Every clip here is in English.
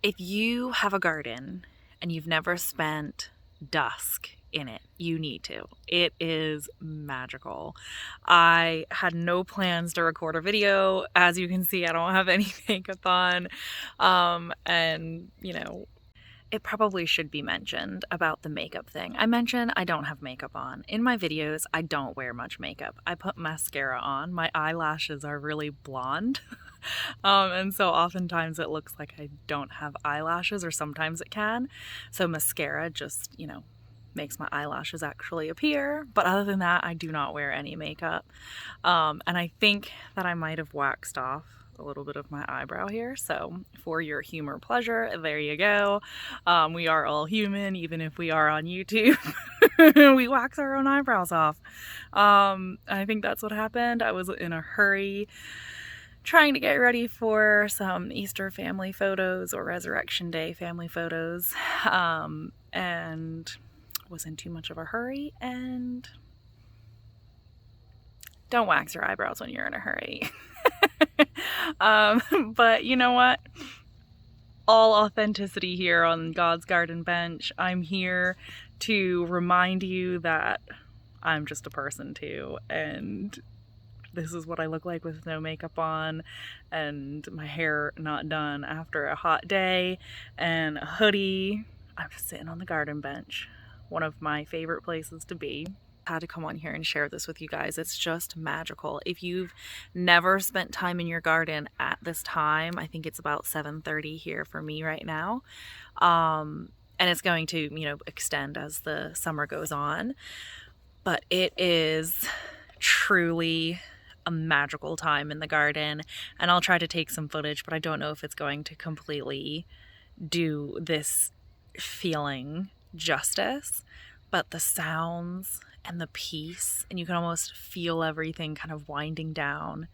If you have a garden and you've never spent dusk in it, you need to. It is magical. I had no plans to record a video. As you can see, I don't have any makeup on. And it probably should be mentioned about the makeup thing. I mentioned I don't have makeup on. In my videos, I don't wear much makeup. I put mascara on. My eyelashes are really blonde. And so oftentimes it looks like I don't have eyelashes, or sometimes it can. So mascara just, makes my eyelashes actually appear. But other than that, I do not wear any makeup. And I think that I might have waxed off a little bit of my eyebrow here. So for your humor pleasure, there you go. We are all human, even if we are on YouTube. We wax our own eyebrows off. I think that's what happened. I was in a hurry trying to get ready for some Easter family photos or Resurrection Day family photos, and was in too much of a hurry. And don't wax your eyebrows when you're in a hurry. But you know what? All authenticity here on God's Garden Bench. I'm here to remind you that I'm just a person too, and this is what I look like with no makeup on and my hair not done after a hot day and a hoodie. I'm just sitting on the garden bench, one of my favorite places to be. I had to come on here and share this with you guys. It's just magical. If you've never spent time in your garden at this time, I think it's about 7:30 here for me right now. And it's going to, extend as the summer goes on. But it is truly a magical time in the garden, and I'll try to take some footage, but I don't know if it's going to completely do this feeling justice. But the sounds and the peace, and you can almost feel everything kind of winding down,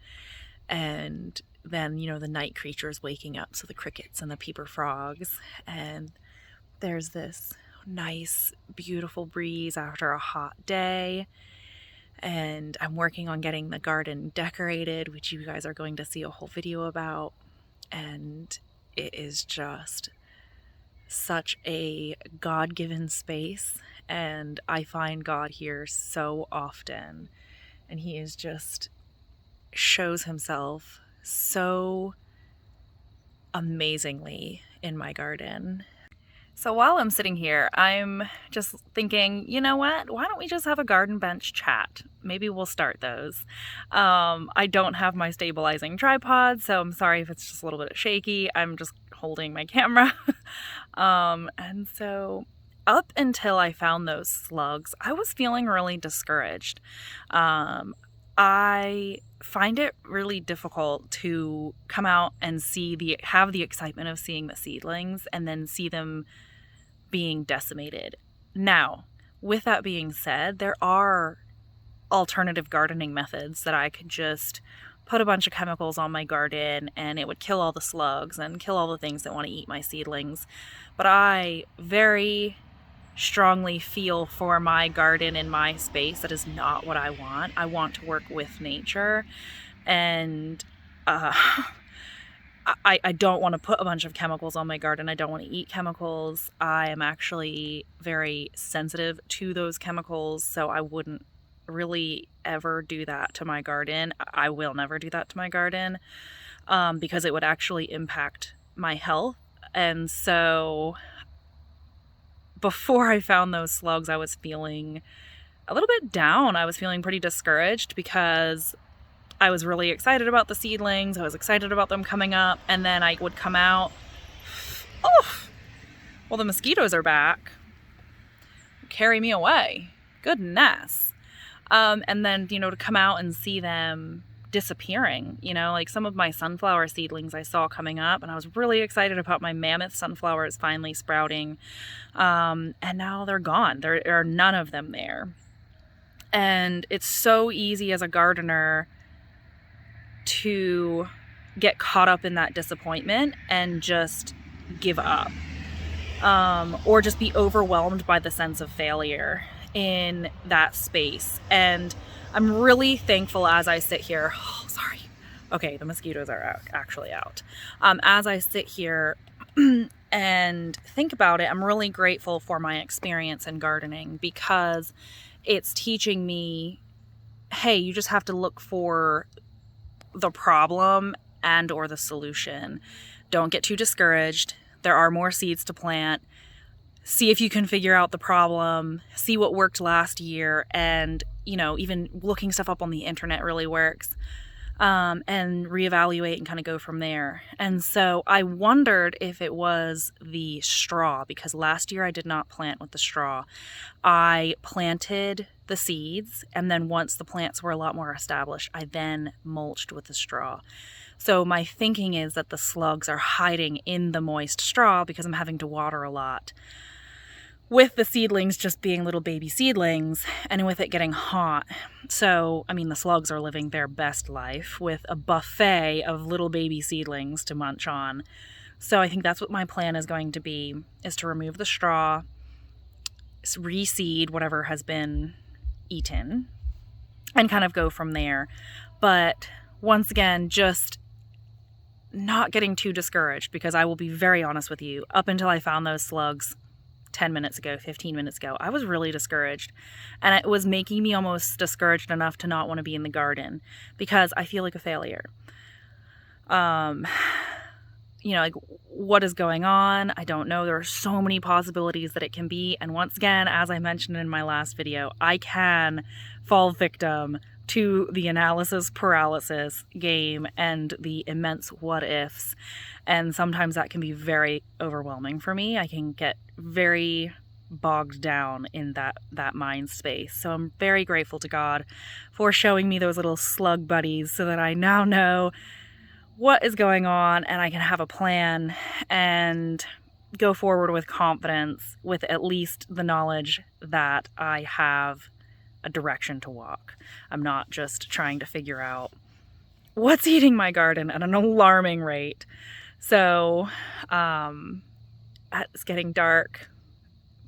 and then the night creatures waking up, so the crickets and the peeper frogs, and there's this nice beautiful breeze after a hot day. And I'm working on getting the garden decorated, which you guys are going to see a whole video about. And it is just such a God-given space. And I find God here so often. And he is just shows himself so amazingly in my garden. So while I'm sitting here, I'm just thinking, you know what? Why don't we just have a garden bench chat? Maybe we'll start those. I don't have my stabilizing tripod, so I'm sorry if it's just a little bit shaky. I'm just holding my camera. And so up until I found those slugs, I was feeling really discouraged. I find it really difficult to come out and have the excitement of seeing the seedlings and then see them being decimated. Now, with that being said, there are alternative gardening methods that I could just put a bunch of chemicals on my garden and it would kill all the slugs and kill all the things that want to eat my seedlings. But I very strongly feel for my garden and my space that is not what I want. I want to work with nature, and I don't want to put a bunch of chemicals on my garden. I don't want to eat chemicals. I am actually very sensitive to those chemicals, so I wouldn't really ever do that to my garden. I will never do that to my garden because it would actually impact my health. And so before I found those slugs, I was feeling a little bit down. I was feeling pretty discouraged because I was really excited about the seedlings. I was excited about them coming up, and then I would come out. Oh, well, the mosquitoes are back. Carry me away. Goodness. And then, to come out and see them disappearing, like some of my sunflower seedlings I saw coming up, and I was really excited about my mammoth sunflowers finally sprouting. And now they're gone. There are none of them there. And it's so easy as a gardener to get caught up in that disappointment and just give up, or just be overwhelmed by the sense of failure in that space. And I'm really thankful as I sit here. Oh, sorry. Okay, the mosquitoes are actually out. As I sit here, and think about it, I'm really grateful for my experience in gardening because it's teaching me, hey, you just have to look for the problem and or the solution. Don't get too discouraged. There are more seeds to plant. See if you can figure out the problem, see what worked last year, and, you know, even looking stuff up on the internet really works. And reevaluate and kind of go from there. And so I wondered if it was the straw, because last year I did not plant with the straw. I planted the seeds, and then once the plants were a lot more established, I then mulched with the straw. So my thinking is that the slugs are hiding in the moist straw because I'm having to water a lot. With the seedlings just being little baby seedlings, and with it getting hot. So, I mean, the slugs are living their best life with a buffet of little baby seedlings to munch on. So I think that's what my plan is going to be, is to remove the straw, reseed whatever has been eaten, and kind of go from there. But once again, just not getting too discouraged, because I will be very honest with you, up until I found those slugs 10 minutes ago, 15 minutes ago, I was really discouraged, and it was making me almost discouraged enough to not want to be in the garden because I feel like a failure. You know, like, what is going on? I don't know. There are so many possibilities that it can be, and once again, as I mentioned in my last video, I can fall victim to the analysis paralysis game and the immense what ifs, and sometimes that can be very overwhelming for me. I can get very bogged down in that mind space. So I'm very grateful to God for showing me those little slug buddies so that I now know what is going on and I can have a plan and go forward with confidence, with at least the knowledge that I have a direction to walk. I'm not just trying to figure out what's eating my garden at an alarming rate. So it's getting dark,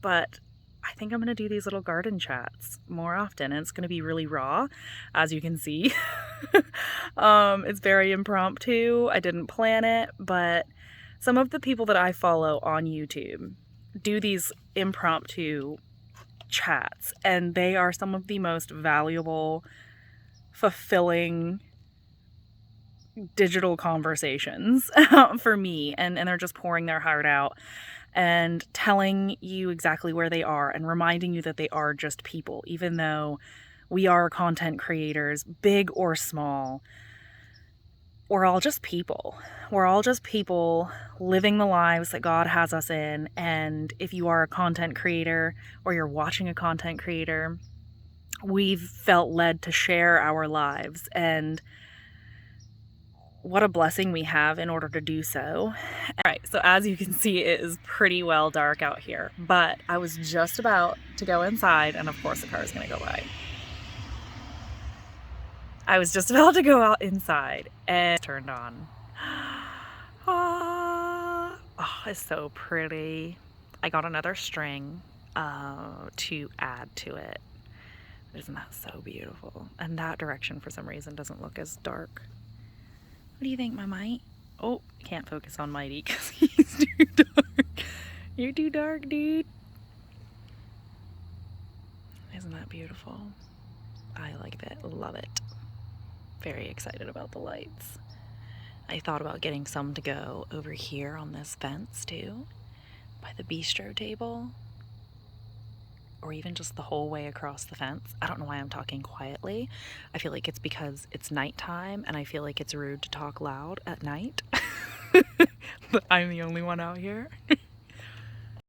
but I think I'm going to do these little garden chats more often, and it's going to be really raw, as you can see. It's very impromptu. I didn't plan it, but some of the people that I follow on YouTube do these impromptu chats, and they are some of the most valuable, fulfilling digital conversations for me, and they're just pouring their heart out and telling you exactly where they are and reminding you that they are just people. Even though we are content creators, big or small, we're all just people. We're all just people living the lives that God has us in. And if you are a content creator or you're watching a content creator, we've felt led to share our lives, and what a blessing we have in order to do so. All right, so as you can see, it is pretty well dark out here, but I was just about to go inside, and of course the car is going to go by. I was just about to go out inside and it turned on. Oh, it's so pretty. I got another string to add to it. Isn't that so beautiful? And that direction for some reason doesn't look as dark. What do you think, my mite? Oh, can't focus on Mighty because he's too dark. You're too dark, dude. Isn't that beautiful? I like it. Love it. Very excited about the lights. I thought about getting some to go over here on this fence too, by the bistro table, or even just the whole way across the fence. I don't know why I'm talking quietly. I feel like it's because it's nighttime and I feel like it's rude to talk loud at night. But I'm the only one out here.